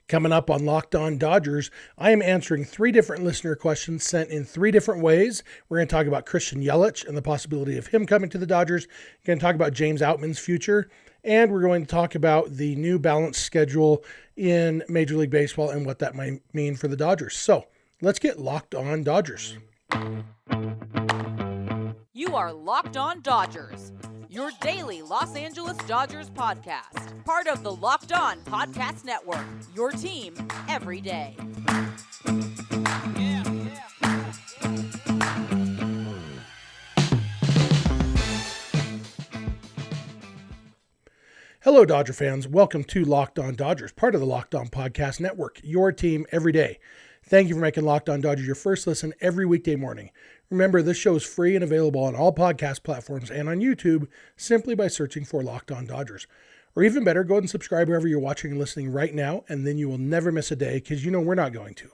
Coming up on Locked On Dodgers, I am answering 3 different listener questions sent in 3 different ways. We're going to talk about Christian Yelich and the possibility of him coming to the Dodgers. We're going to talk about James Outman's future. And we're going to talk about the new balanced schedule in Major League Baseball and what that might mean for the Dodgers. So let's get Locked On Dodgers. You are Locked On Dodgers, your daily Los Angeles Dodgers podcast. Part of the Locked On Podcast Network, your team every day. Hello, Dodger fans. Welcome to Locked On Dodgers, part of the Locked On Podcast Network, your team every day. Thank you for making Locked On Dodgers your first listen every weekday morning. Remember, this show is free and available on all podcast platforms and on YouTube simply by searching for Locked On Dodgers. Or even better, go ahead and subscribe wherever you're watching and listening right now, and then you will never miss a day because you know we're not going to.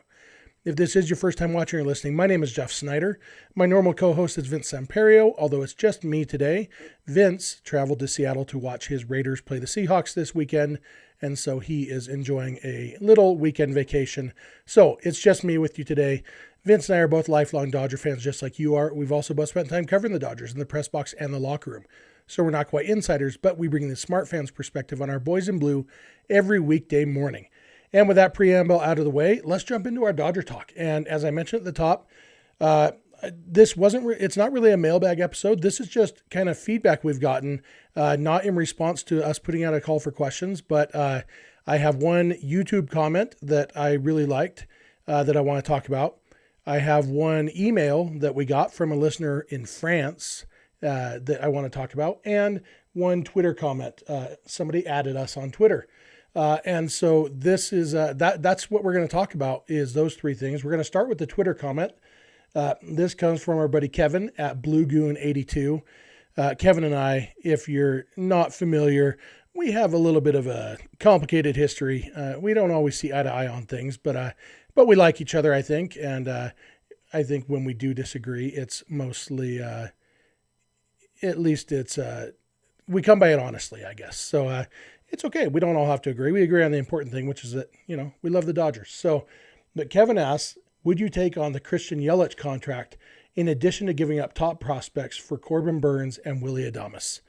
If this is your first time watching or listening, my name is Jeff Snider. My normal co-host is Vince Samperio, although it's just me today. Vince traveled to Seattle to watch his Raiders play the Seahawks this weekend, and so he is enjoying a little weekend vacation. So it's just me with you today. Vince and I are both lifelong Dodger fans just like you are. We've also both spent time covering the Dodgers in the press box and the locker room. So we're not quite insiders, but we bring the smart fans perspective on our boys in blue every weekday morning. And with that preamble out of the way, let's jump into our Dodger talk. And as I mentioned at the top, it's not really a mailbag episode. This is just kind of feedback we've gotten, not in response to us putting out a call for questions, but I have one YouTube comment that I really liked that I want to talk about. I have one email that we got from a listener in France that I want to talk about, and one Twitter comment. Somebody added us on Twitter. And so this is, that's what we're going to talk about is those 3 things. We're going to start with the Twitter comment. This comes from our buddy Kevin at BlueGoon82. Kevin and I, if you're not familiar, we have a little bit of a complicated history. We don't always see eye to eye on things, but we like each other, I think. And, I think when we do disagree, it's mostly, at least it's, we come by it honestly, I guess. So, it's okay. We don't all have to agree. We agree on the important thing, which is that, we love the Dodgers. So, but Kevin asks, would you take on the Christian Yelich contract in addition to giving up top prospects for Corbin Burnes and Willy Adames?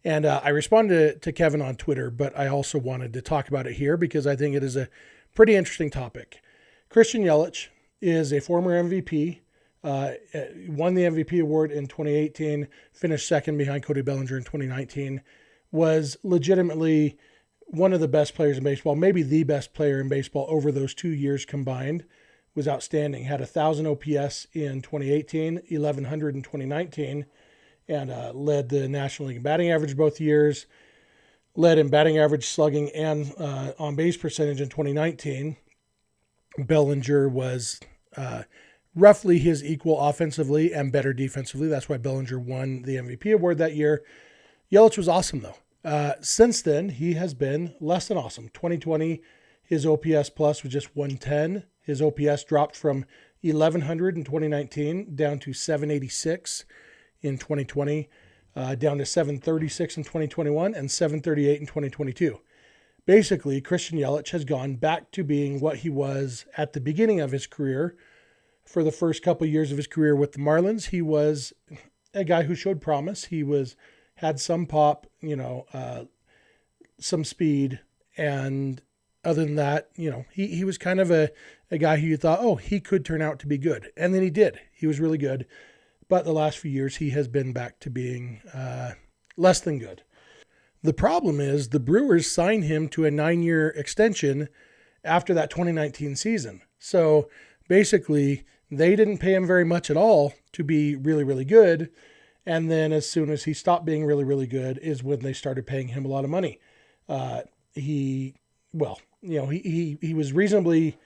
And I responded to Kevin on Twitter, but I also wanted to talk about it here because I think it is a pretty interesting topic. Christian Yelich is a former MVP, won the MVP award in 2018, finished second behind Cody Bellinger in 2019, was legitimately one of the best players in baseball, maybe the best player in baseball over those 2 years combined, was outstanding. Had 1,000 OPS in 2018, 1,100 in 2019, and led the National League in batting average both years, led in batting average, slugging, and on-base percentage in 2019. Bellinger was roughly his equal offensively and better defensively. That's why Bellinger won the MVP award that year. Yelich was awesome, though. Since then, he has been less than awesome. 2020, his OPS plus was just 110. His OPS dropped from 1,100 in 2019 down to 786 in 2020, down to 736 in 2021, and 738 in 2022. Basically, Christian Yelich has gone back to being what he was at the beginning of his career. For the first couple of years of his career with the Marlins, he was a guy who showed promise. He had some pop, some speed. And other than that, he was kind of a guy who you thought, oh, he could turn out to be good. And then he did. He was really good. But the last few years, he has been back to being less than good. The problem is the Brewers signed him to a 9-year extension after that 2019 season. So basically, they didn't pay him very much at all to be really, really good. And then as soon as he stopped being really, really good is when they started paying him a lot of money. He was reasonably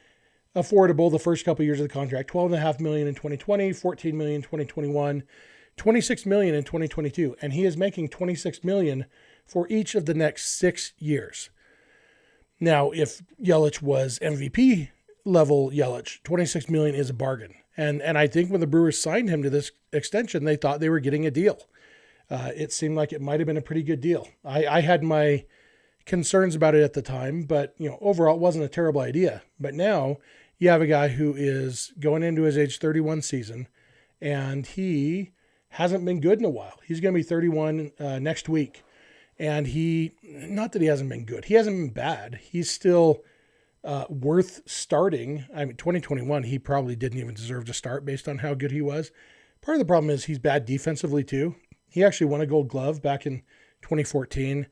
affordable the first couple of years of the contract, $12.5 million in 2020, $14 million in 2021, $26 million in 2022. And he is making $26 million for each of the next 6 years. Now, if Yelich was MVP level Yelich, $26 million is a bargain. And I think when the Brewers signed him to this extension, they thought they were getting a deal. It seemed like it might have been a pretty good deal. I had my concerns about it at the time, but overall it wasn't a terrible idea. But now you have a guy who is going into his age 31 season, and he hasn't been good in a while. He's going to be 31 next week. And not that he hasn't been good. He hasn't been bad. He's still worth starting. 2021, he probably didn't even deserve to start based on how good he was. Part of the problem is he's bad defensively too. He actually won a Gold Glove back in 2014.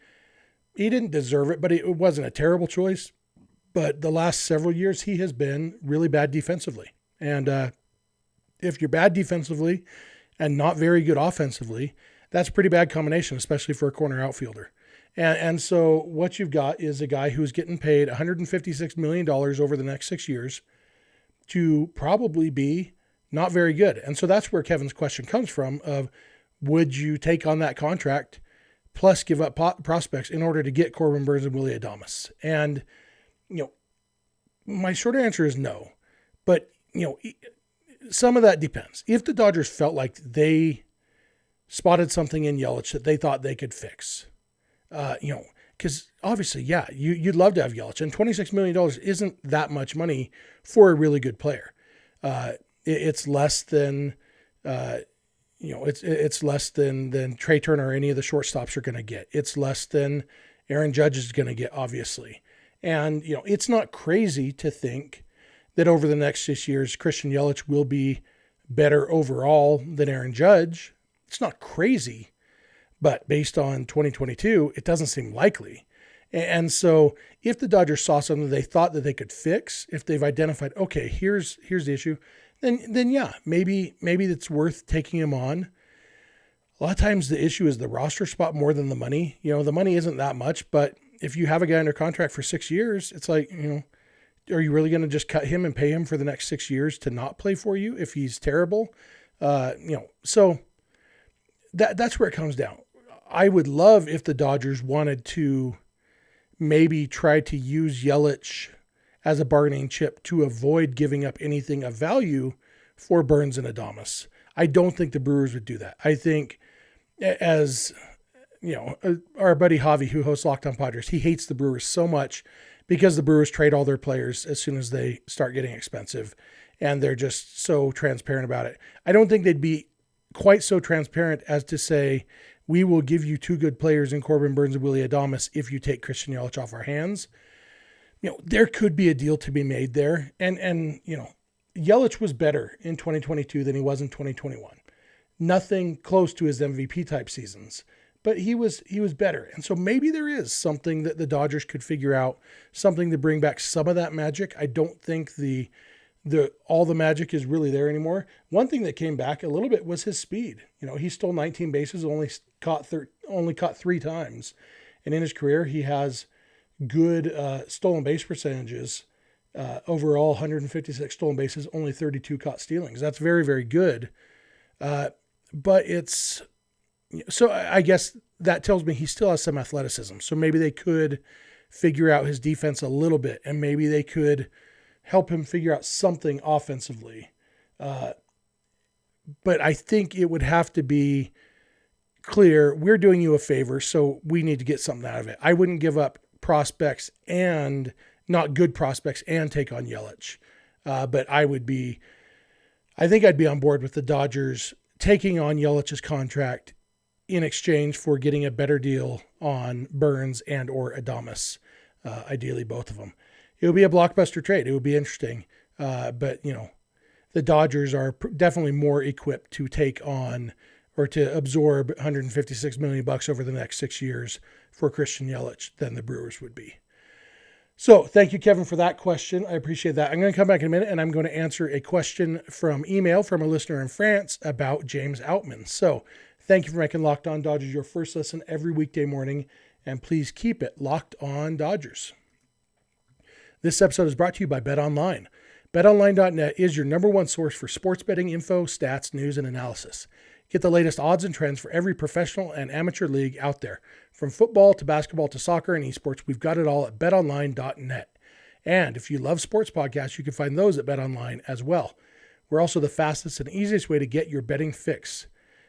He didn't deserve it, but it wasn't a terrible choice. But the last several years, he has been really bad defensively. And if you're bad defensively and not very good offensively, that's a pretty bad combination, especially for a corner outfielder. And so what you've got is a guy who's getting paid $156 million over the next 6 years to probably be not very good. And so that's where Kevin's question comes from of, would you take on that contract plus give up prospects in order to get Corbin Burnes and Willy Adames? And, my short answer is no. But, some of that depends. If the Dodgers felt like they spotted something in Yelich that they thought they could fix, because obviously, yeah, you'd love to have Yelich, and $26 million isn't that much money for a really good player. It's less than, it's less than Trey Turner or any of the shortstops are going to get. It's less than Aaron Judge is going to get, obviously. And, it's not crazy to think that over the next 6 years, Christian Yelich will be better overall than Aaron Judge. It's not crazy, but based on 2022, it doesn't seem likely. And so if the Dodgers saw something they thought that they could fix, if they've identified, okay, here's the issue, then yeah, maybe it's worth taking him on. A lot of times the issue is the roster spot more than the money. The money isn't that much, but if you have a guy under contract for 6 years, it's like, are you really going to just cut him and pay him for the next 6 years to not play for you if he's terrible? So that's where it comes down. I would love if the Dodgers wanted to maybe try to use Yelich as a bargaining chip to avoid giving up anything of value for Burnes and Adames. I don't think the Brewers would do that. I think, as our buddy Javi, who hosts Locked On Padres, he hates the Brewers so much because the Brewers trade all their players as soon as they start getting expensive, and they're just so transparent about it. I don't think they'd be quite so transparent as to say, we will give you 2 good players in Corbin Burnes and Willy Adames if you take Christian Yelich off our hands. There could be a deal to be made there. And Yelich was better in 2022 than he was in 2021. Nothing close to his MVP type seasons, but he was better. And so maybe there is something that the Dodgers could figure out, something to bring back some of that magic. I don't think all the magic is really there anymore. One thing that came back a little bit was his speed. He stole 19 bases, only caught 3 times. And in his career, he has good stolen base percentages. Overall, 156 stolen bases, only 32 caught stealings. That's very, very good. But so I guess that tells me he still has some athleticism. So maybe they could figure out his defense a little bit, and maybe they could help him figure out something offensively. But I think it would have to be clear, we're doing you a favor, so we need to get something out of it. I wouldn't give up prospects and not good prospects and take on Yelich. But I think I'd be on board with the Dodgers taking on Yelich's contract in exchange for getting a better deal on Burnes and or Adames, ideally both of them. It would be a blockbuster trade. It would be interesting. But, the Dodgers are definitely more equipped to take on or to absorb $156 million over the next 6 years for Christian Yelich than the Brewers would be. So thank you, Kevin, for that question. I appreciate that. I'm going to come back in a minute, and I'm going to answer a question from email from a listener in France about James Outman. So thank you for making Locked On Dodgers your first listen every weekday morning, and please keep it Locked On Dodgers. This episode is brought to you by BetOnline. BetOnline.net is your number one source for sports betting info, stats, news, and analysis. Get the latest odds and trends for every professional and amateur league out there. From football to basketball to soccer and esports, we've got it all at betonline.net. And if you love sports podcasts, you can find those at BetOnline as well. We're also the fastest and easiest way to get your betting fix.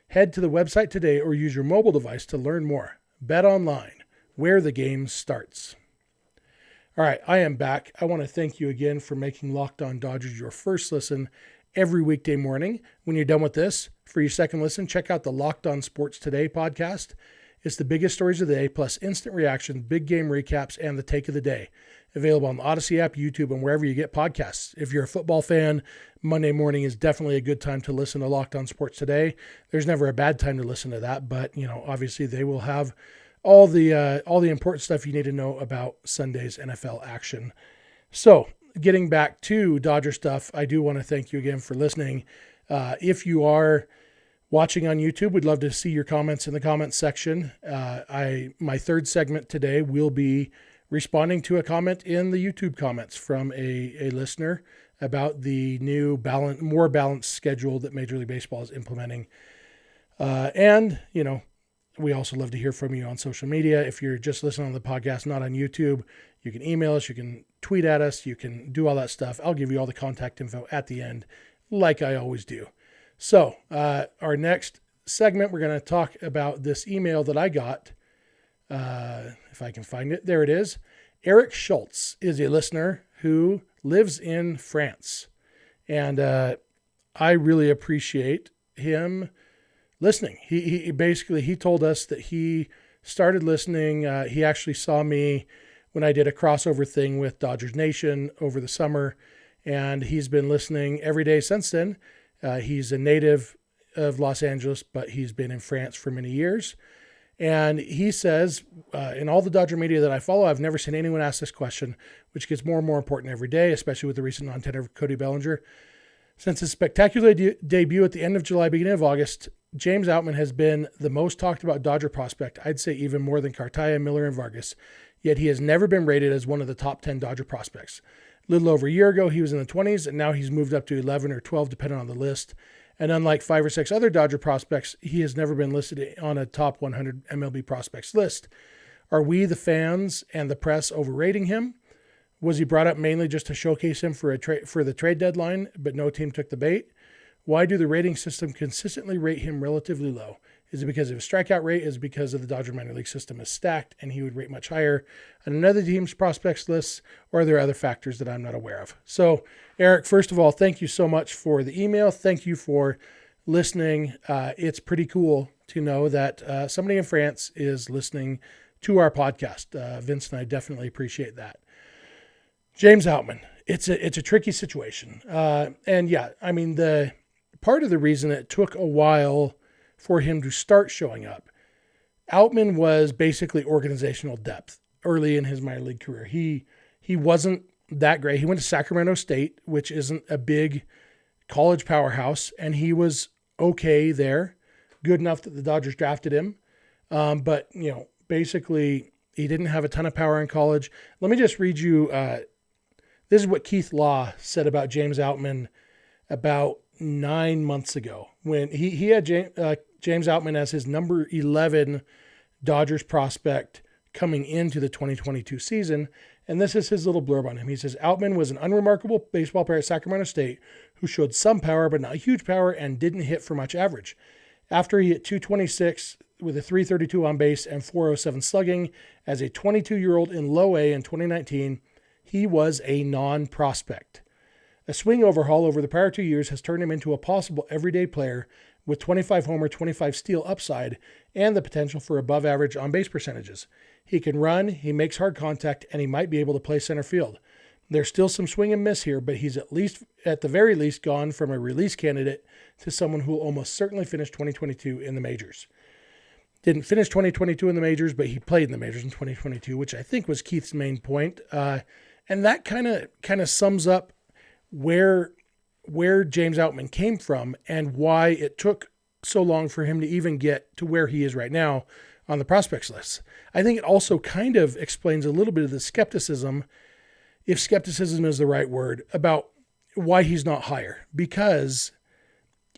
Head to the website today or use your mobile device to learn more. BetOnline, where the game starts. All right, I am back. I want to thank you again for making Locked On Dodgers your first listen every weekday morning. When you're done with this, for your second listen, check out the Locked On Sports Today podcast. It's the biggest stories of the day, plus instant reactions, big game recaps, and the take of the day. Available on the Odyssey app, YouTube, and wherever you get podcasts. If you're a football fan, Monday morning is definitely a good time to listen to Locked On Sports Today. There's never a bad time to listen to that, but obviously they will have all the important stuff you need to know about Sunday's NFL action. So, getting back to Dodger stuff, I do want to thank you again for listening. If you are watching on YouTube, we'd love to see your comments in the comments section. My third segment today will be responding to a comment in the YouTube comments from a listener about the new more balanced schedule that Major League Baseball is implementing. We also love to hear from you on social media. If you're just listening on the podcast, not on YouTube, you can email us, you can tweet at us, you can do all that stuff. I'll give you all the contact info at the end, like I always do. So our next segment, we're going to talk about this email that I got. If I can find it, there it is. Eric Schultz is a listener who lives in France. And I really appreciate him listening. He basically told us that he started listening. He actually saw me when I did a crossover thing with Dodgers Nation over the summer, and he's been listening every day since then. He's a native of Los Angeles, but he's been in France for many years. And he says, in all the Dodger media that I follow, I've never seen anyone ask this question, which gets more and more important every day, especially with the recent non-tender of Cody Bellinger. Since his spectacular debut at the end of July, beginning of August, James Outman has been the most talked about Dodger prospect, I'd say even more than Cartaya, Miller, and Vargas, yet he has never been rated as one of the top 10 Dodger prospects. A little over a year ago, he was in the 20s, and now he's moved up to 11 or 12, depending on the list. And unlike 5 or 6 other Dodger prospects, he has never been listed on a top 100 MLB prospects list. Are we, the fans and the press, overrating him? Was he brought up mainly just to showcase him for the trade deadline, but no team took the bait? Why do the rating system consistently rate him relatively low? Is it because of his strikeout rate? Is it because of the Dodger minor league system is stacked and he would rate much higher on another team's prospects list? Or are there other factors that I'm not aware of? So, Eric, first of all, thank you so much for the email. Thank you for listening. It's pretty cool to know that somebody in France is listening to our podcast. Vince and I definitely appreciate that. James Outman, it's a tricky situation. The part of the reason it took a while for him to start showing up, Outman was basically organizational depth early in his minor league career. He wasn't that great. He went to Sacramento State, which isn't a big college powerhouse, and he was okay there, good enough that the Dodgers drafted him. But basically he didn't have a ton of power in college. Let me just read you, this is what Keith Law said about James Outman about 9 months ago, when he had James Outman as his number 11 Dodgers prospect coming into the 2022 season. And this is his little blurb on him. He says, Outman was an unremarkable baseball player at Sacramento State who showed some power, but not huge power, and didn't hit for much average. After he hit 226 with a 332 on base and 407 slugging as a 22-year-old in low A in 2019, he was a non-prospect. A swing overhaul over the prior 2 years has turned him into a possible everyday player with 25 homer, 25 steal upside and the potential for above average on base percentages. He can run, he makes hard contact, and he might be able to play center field. There's still some swing and miss here, but he's at the very least gone from a release candidate to someone who will almost certainly finish 2022 in the majors. Didn't finish 2022 in the majors, but he played in the majors in 2022, which I think was Keith's main point. And that kind of sums up where James Outman came from and why it took so long for him to even get to where he is right now on the prospects list. I think it also kind of explains a little bit of the skepticism, if skepticism is the right word, about why he's not higher, because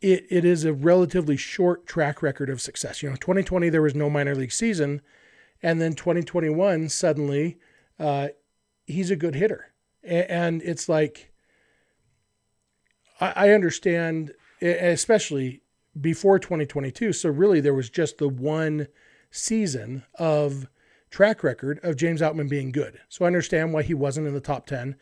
it is a relatively short track record of success. 2020, there was no minor league season, and then 2021, suddenly, he's a good hitter. And it's like, I understand, especially before 2022. So really there was just the one season of track record of James Outman being good. So I understand why he wasn't in the top 10.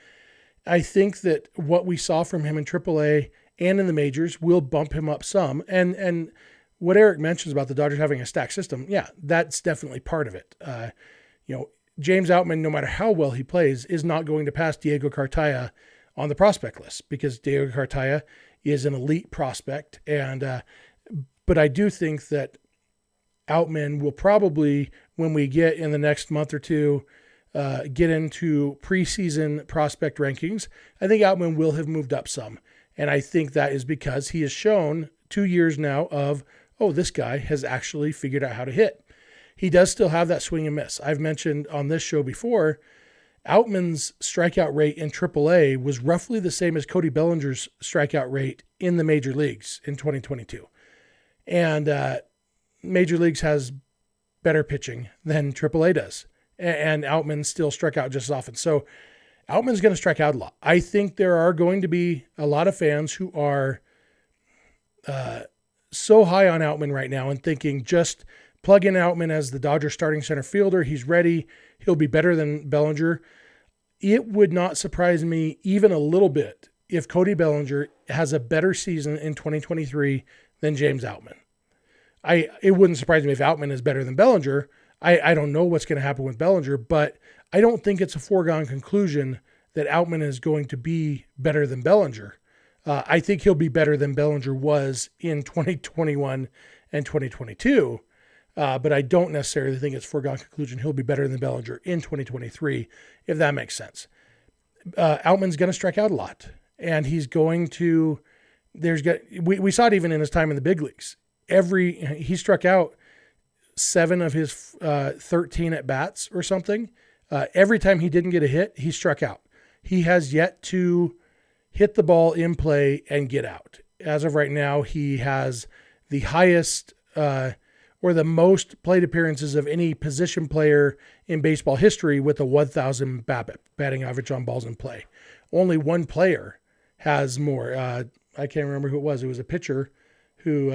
I think that what we saw from him in AAA and in the majors will bump him up some. And what Eric mentions about the Dodgers having a stacked system, yeah, that's definitely part of it. James Outman, no matter how well he plays, is not going to pass Diego Cartaya on the prospect list because Diego Cartaya is an elite prospect. But I do think that Outman will probably, when we get in the next month or two, get into preseason prospect rankings, I think Outman will have moved up some. And I think that is because he has shown 2 years now of, this guy has actually figured out how to hit. He does still have that swing and miss. I've mentioned on this show before, Outman's strikeout rate in AAA was roughly the same as Cody Bellinger's strikeout rate in the major leagues in 2022. And major leagues has better pitching than AAA does. And Outman still struck out just as often. So Outman's going to strike out a lot. I think there are going to be a lot of fans who are so high on Outman right now and thinking just plug in Outman as the Dodgers starting center fielder. He's ready. He'll be better than Bellinger. It would not surprise me even a little bit if Cody Bellinger has a better season in 2023 than James Outman. It wouldn't surprise me if Outman is better than Bellinger. I don't know what's going to happen with Bellinger, but I don't think it's a foregone conclusion that Outman is going to be better than Bellinger. I think he'll be better than Bellinger was in 2021 and 2022, but I don't necessarily think it's a foregone conclusion he'll be better than Bellinger in 2023, if that makes sense. Outman's going to strike out a lot, and he's going to – we saw it even in his time in the big leagues. He struck out 7 of his 13 at-bats or something. Every time he didn't get a hit, he struck out. He has yet to hit the ball in play and get out. As of right now, he has the highest or the most plate appearances of any position player in baseball history with a 1,000 batting average on balls in play. Only one player has more. I can't remember who it was. It was a pitcher who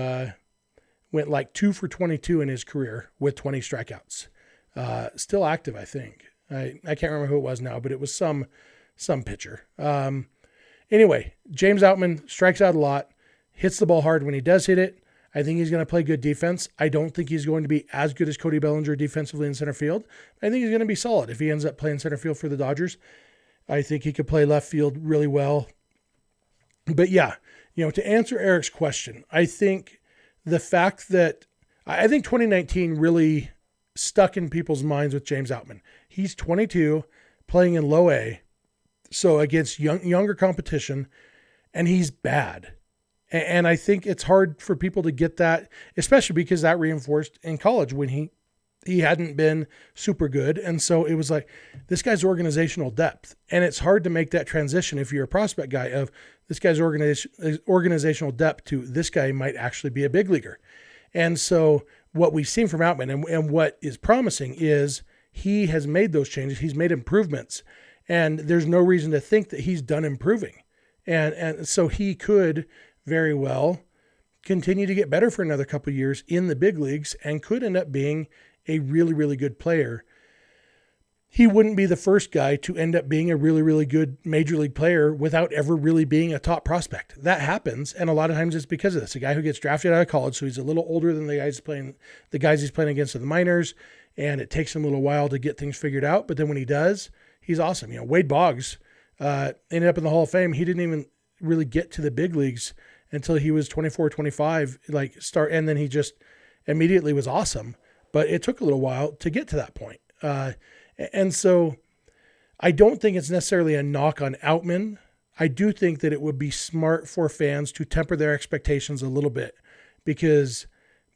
went like 2 for 22 in his career with 20 strikeouts. Still active, I think. I can't remember who it was now, but it was some pitcher. Anyway, James Outman strikes out a lot, hits the ball hard when he does hit it. I think he's going to play good defense. I don't think he's going to be as good as Cody Bellinger defensively in center field. I think he's going to be solid if he ends up playing center field for the Dodgers. I think he could play left field really well. But yeah, to answer Eric's question, I think the fact that I think 2019 really stuck in people's minds with James Outman. He's 22, playing in low A, so against younger competition, and he's bad. And I think it's hard for people to get that, especially because that reinforced in college when he hadn't been super good. And so it was like, this guy's organizational depth. And it's hard to make that transition if you're a prospect guy of this guy's organizational depth to this guy might actually be a big leaguer. And so what we've seen from Outman and what is promising is he has made those changes. He's made improvements, and there's no reason to think that he's done improving. And so he could very well continue to get better for another couple of years in the big leagues and could end up being a really, really good player. He wouldn't be the first guy to end up being a really, really good major league player without ever really being a top prospect. That happens, and a lot of times it's because of this. A guy who gets drafted out of college, so he's a little older than the guys he's playing against in the minors, and it takes him a little while to get things figured out. But then when he does, he's awesome. Wade Boggs ended up in the Hall of Fame. He didn't even really get to the big leagues until he was 24, 25, and then he just immediately was awesome. But it took a little while to get to that point. And so I don't think it's necessarily a knock on Outman. I do think that it would be smart for fans to temper their expectations a little bit because,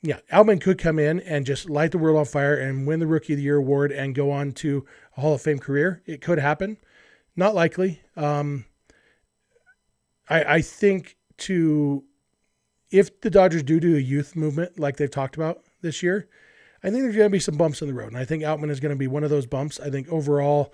Outman could come in and just light the world on fire and win the Rookie of the Year award and go on to a Hall of Fame career. It could happen. Not likely. I think if the Dodgers do a youth movement like they've talked about this year, I think there's going to be some bumps in the road, and I think Outman is going to be one of those bumps. I think overall,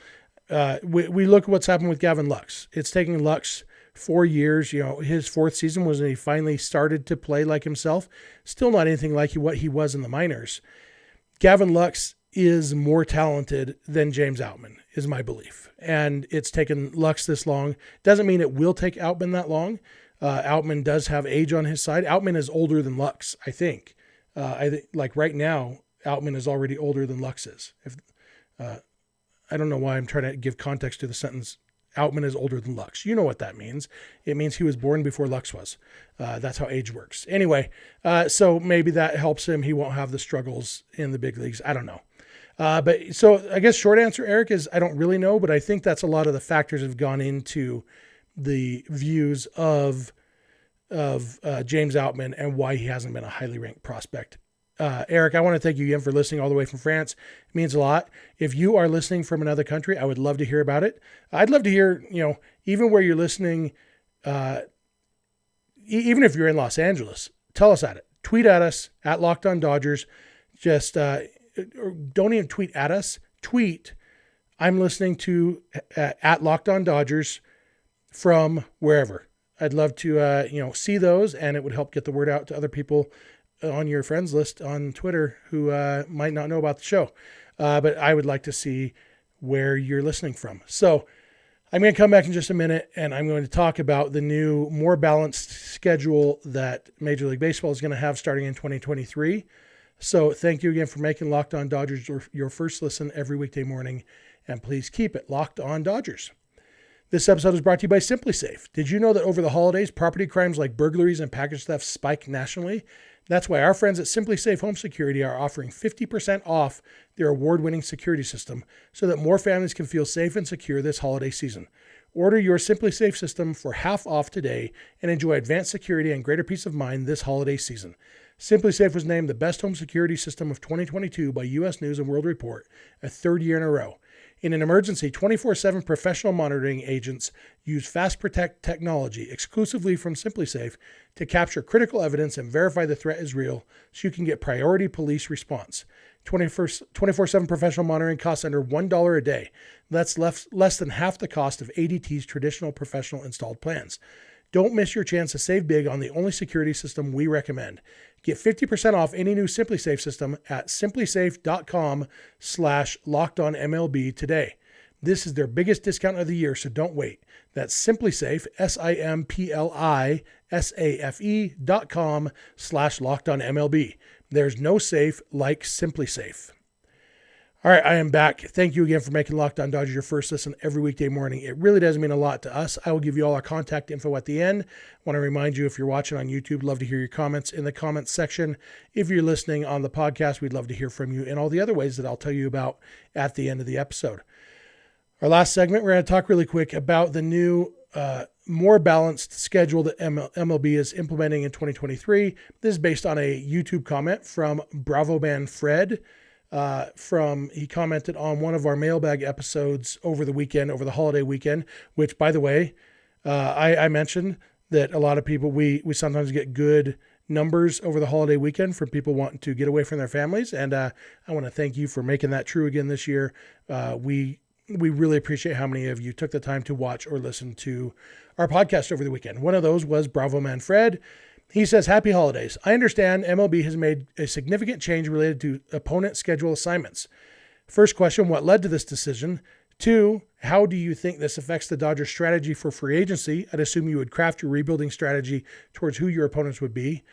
we look at what's happened with Gavin Lux. It's taken Lux 4 years. His 4th season was when he finally started to play like himself. Still not anything like what he was in the minors. Gavin Lux is more talented than James Outman, is my belief. And it's taken Lux this long. Doesn't mean it will take Outman that long. Outman does have age on his side. Outman is older than Lux, I think. I think like right now, Outman is already older than Lux is. I don't know why I'm trying to give context to the sentence. Outman is older than Lux. You know what that means. It means he was born before Lux was. That's how age works. Anyway, so maybe that helps him. He won't have the struggles in the big leagues. I don't know. But so I guess short answer, Eric, is I don't really know, but I think that's a lot of the factors have gone into the views of James Outman and why he hasn't been a highly ranked prospect. Eric, I want to thank you again for listening all the way from France. It means a lot. If you are listening from another country, I would love to hear about it. I'd love to hear, even where you're listening, even if you're in Los Angeles, tell us at it. Tweet at us at Locked On Dodgers. Just don't even tweet at us. Tweet, I'm listening to at Locked On Dodgers from wherever. I'd love to, see those, and it would help get the word out to other people on your friends list on Twitter who might not know about the show. But I would like to see where you're listening from. So I'm going to come back in just a minute, and I'm going to talk about the new, more balanced schedule that Major League Baseball is going to have starting in 2023. So thank you again for making Locked On Dodgers your first listen every weekday morning, and please keep it Locked On Dodgers. This episode is brought to you by SimpliSafe. Did you know that over the holidays, property crimes like burglaries and package theft spike nationally? That's why our friends at SimpliSafe Home Security are offering 50% off their award-winning security system so that more families can feel safe and secure this holiday season. Order your SimpliSafe system for half off today and enjoy advanced security and greater peace of mind this holiday season. SimpliSafe was named the best home security system of 2022 by U.S. News & World Report, a third year in a row. In an emergency, 24/7 professional monitoring agents use Fast Protect technology exclusively from SimpliSafe to capture critical evidence and verify the threat is real so you can get priority police response. 24/7 professional monitoring costs under $1 a day. That's less than half the cost of ADT's traditional professional installed plans. Don't miss your chance to save big on the only security system we recommend. Get 50% off any new SimpliSafe system at simplisafe.com/lockedonmlb today. This is their biggest discount of the year, so don't wait. That's SimpliSafe, simplisafe.com/lockedonmlb. There's no safe like SimpliSafe. All right, I am back. Thank you again for making Locked On Dodgers your first listen every weekday morning. It really does mean a lot to us. I will give you all our contact info at the end. I want to remind you, if you're watching on YouTube, love to hear your comments in the comments section. If you're listening on the podcast, we'd love to hear from you in all the other ways that I'll tell you about at the end of the episode. Our last segment, we're going to talk really quick about the new, more balanced schedule that MLB is implementing in 2023. This is based on a YouTube comment from Bravo Man Fred. He commented on one of our mailbag episodes over the holiday weekend, which, by the way, I mentioned that a lot of people, we sometimes get good numbers over the holiday weekend from people wanting to get away from their families. And I want to thank you for making that true again this year. We really appreciate how many of you took the time to watch or listen to our podcast over the weekend. One of those was Bravo Man Fred. He says, happy holidays. I understand MLB has made a significant change related to opponent schedule assignments. First question, what led to this decision? 2, how do you think this affects the Dodgers' strategy for free agency? I'd assume you would craft your rebuilding strategy towards who your opponents would be.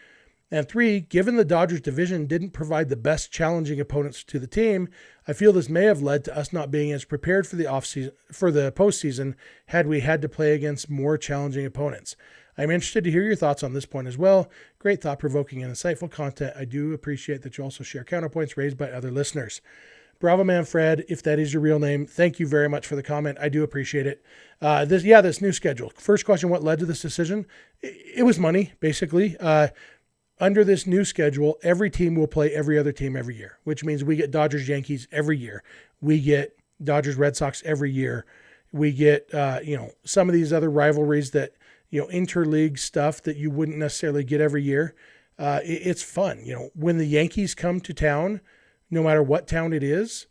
And 3, given the Dodgers division didn't provide the best challenging opponents to the team, I feel this may have led to us not being as prepared for the postseason had we had to play against more challenging opponents. I'm interested to hear your thoughts on this point as well. Great thought-provoking and insightful content. I do appreciate that you also share counterpoints raised by other listeners. Bravo Man Fred, if that is your real name, thank you very much for the comment. I do appreciate it. This new schedule. First question, what led to this decision? It was money, basically. Under this new schedule, every team will play every other team every year, which means we get Dodgers-Yankees every year. We get Dodgers-Red Sox every year. We get, some of these other rivalries that, interleague stuff that you wouldn't necessarily get every year. It's fun. When the Yankees come to town, no matter what town it is,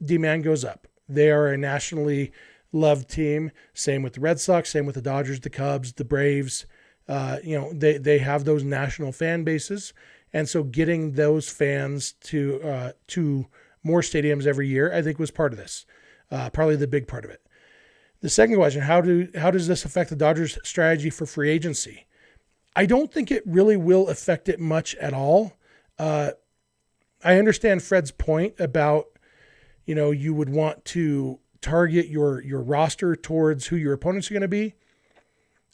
demand goes up. They are a nationally loved team. Same with the Red Sox, same with the Dodgers, the Cubs, the Braves. They have those national fan bases. And so getting those fans to more stadiums every year, I think was part of this, probably the big part of it. The second question, how does this affect the Dodgers' strategy for free agency? I don't think it really will affect it much at all. I understand Fred's point about, you would want to target your roster towards who your opponents are going to be.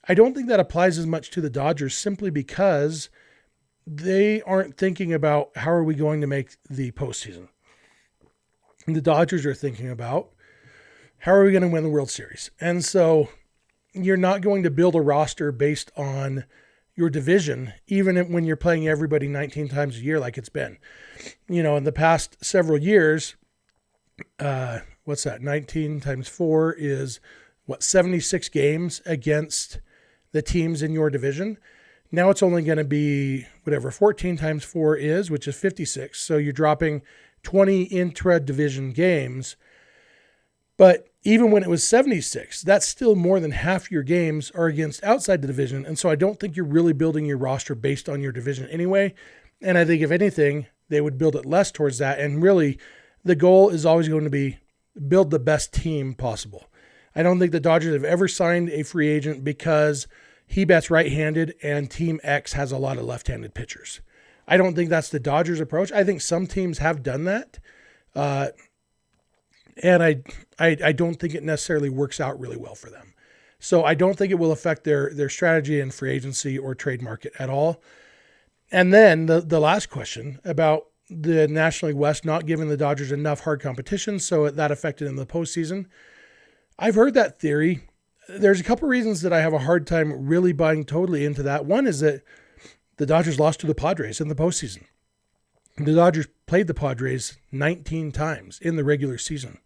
I don't think that applies as much to the Dodgers simply because they aren't thinking about how are we going to make the postseason. The Dodgers are thinking about how are we going to win the World Series. And so you're not going to build a roster based on your division, even when you're playing everybody 19 times a year like it's been. In the past several years, what's that? 19 times 4 is 76 games against the teams in your division. Now it's only going to be whatever 14 times 4 is, which is 56. So you're dropping 20 intra-division games. But even when it was 76, that's still more than half your games are against outside the division. And so I don't think you're really building your roster based on your division anyway. And I think if anything, they would build it less towards that. And really, the goal is always going to be build the best team possible. I don't think the Dodgers have ever signed a free agent because he bats right-handed and Team X has a lot of left-handed pitchers. I don't think that's the Dodgers' approach. I think some teams have done that. And I don't think it necessarily works out really well for them. So I don't think it will affect their strategy in free agency or trade market at all. And then the last question about the National League West not giving the Dodgers enough hard competition, so that affected in the postseason. I've heard that theory. There's a couple of reasons that I have a hard time really buying totally into that. One is that the Dodgers lost to the Padres in the postseason. The Dodgers played the Padres 19 times in the regular season.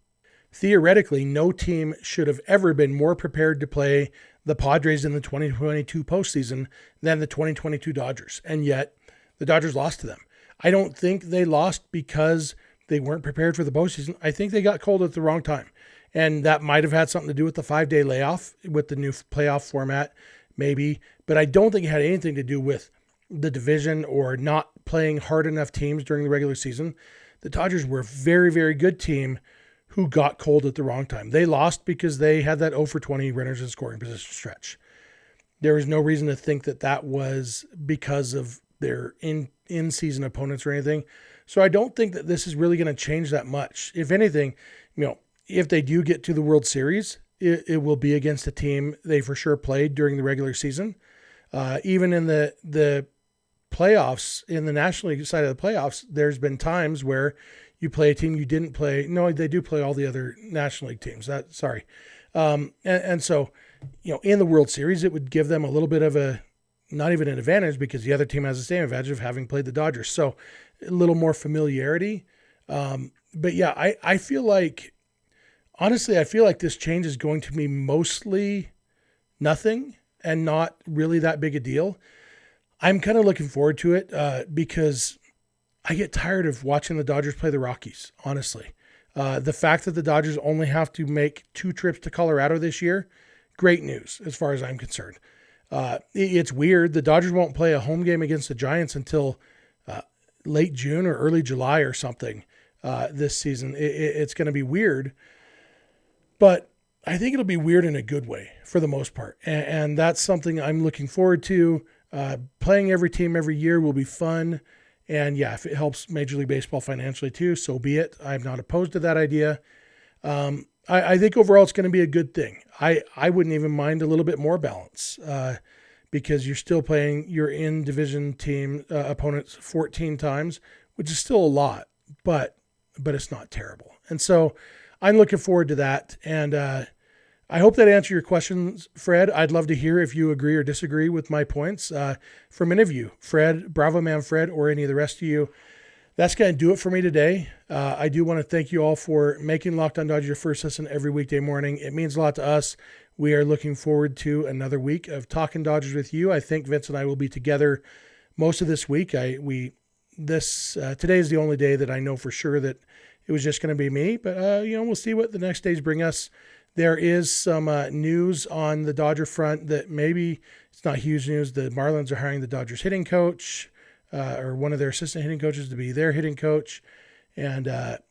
Theoretically, no team should have ever been more prepared to play the Padres in the 2022 postseason than the 2022 Dodgers. And yet the Dodgers lost to them. I don't think they lost because they weren't prepared for the postseason. I think they got cold at the wrong time. And that might have had something to do with the 5-day layoff with the new playoff format, maybe. But I don't think it had anything to do with the division or not playing hard enough teams during the regular season. The Dodgers were a very, very good team who got cold at the wrong time. They lost because they had that 0 for 20 runners in scoring position stretch. There is no reason to think that was because of their in-season opponents or anything. So I don't think that this is really going to change that much. If anything, if they do get to the World Series, it will be against a team they for sure played during the regular season. Even in the playoffs, in the National League side of the playoffs, there's been times where you play a team you didn't play. No, they do play all the other National League teams. And so, in the World Series, it would give them a little bit of not even an advantage because the other team has the same advantage of having played the Dodgers. So a little more familiarity. But yeah, I feel like, honestly, I feel like this change is going to be mostly nothing and not really that big a deal. I'm kind of looking forward to it because I get tired of watching the Dodgers play the Rockies, honestly. The fact that the Dodgers only have to make 2 trips to Colorado this year, great news as far as I'm concerned. It's weird. The Dodgers won't play a home game against the Giants until late June or early July or something this season. It's going to be weird, but I think it'll be weird in a good way for the most part. And that's something I'm looking forward to. Playing every team every year will be fun. And yeah, if it helps Major League Baseball financially too, so be it. I'm not opposed to that idea. I think overall it's going to be a good thing. I wouldn't even mind a little bit more balance because you're still playing your in-division team opponents 14 times, which is still a lot, but it's not terrible. And so I'm looking forward to that. And I hope that answered your questions, Fred. I'd love to hear if you agree or disagree with my points from any of you, Fred, Bravo Man Fred, or any of the rest of you. That's going to do it for me today. I do want to thank you all for making Locked On Dodgers your first listen every weekday morning. It means a lot to us. We are looking forward to another week of talking Dodgers with you. I think Vince and I will be together most of this week. Today is the only day that I know for sure that it was just going to be me, but we'll see what the next days bring us. There is some news on the Dodger front that maybe it's not huge news. The Marlins are hiring the Dodgers hitting coach or one of their assistant hitting coaches to be their hitting coach. And,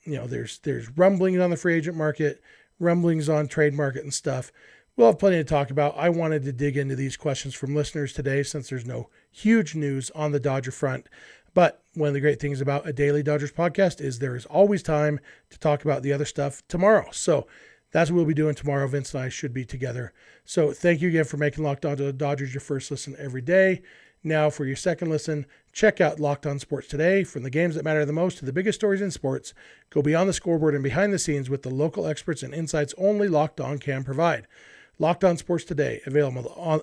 there's rumblings on the free agent market, rumblings on trade market and stuff. We'll have plenty to talk about. I wanted to dig into these questions from listeners today since there's no huge news on the Dodger front. But one of the great things about a daily Dodgers podcast is there is always time to talk about the other stuff tomorrow. So that's what we'll be doing tomorrow. Vince and I should be together. So thank you again for making Locked On to the Dodgers your first listen every day. Now for your second listen, check out Locked On Sports Today. From the games that matter the most to the biggest stories in sports, go beyond the scoreboard and behind the scenes with the local experts and insights only Locked On can provide. Locked On Sports Today, available on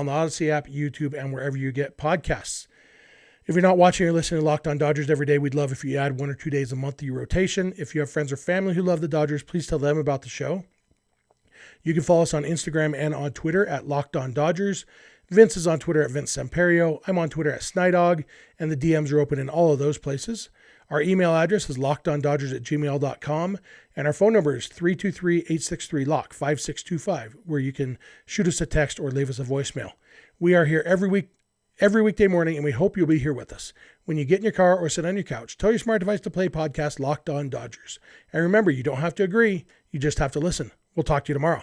the Odyssey app, YouTube, and wherever you get podcasts. If you're not watching or listening to Locked On Dodgers every day, we'd love if you add 1 or 2 days a month to your rotation. If you have friends or family who love the Dodgers, please tell them about the show. You can follow us on Instagram and on Twitter at Locked On Dodgers. Vince is on Twitter at Vince Samperio. I'm on Twitter at Snider, and the DMs are open in all of those places. Our email address is lockedondodgers@gmail.com, and our phone number is 323-863-LOCK, 5625, where you can shoot us a text or leave us a voicemail. We are here every weekday morning, and we hope you'll be here with us. When you get in your car or sit on your couch, tell your smart device to play podcast Locked On Dodgers. And remember, you don't have to agree, you just have to listen. We'll talk to you tomorrow.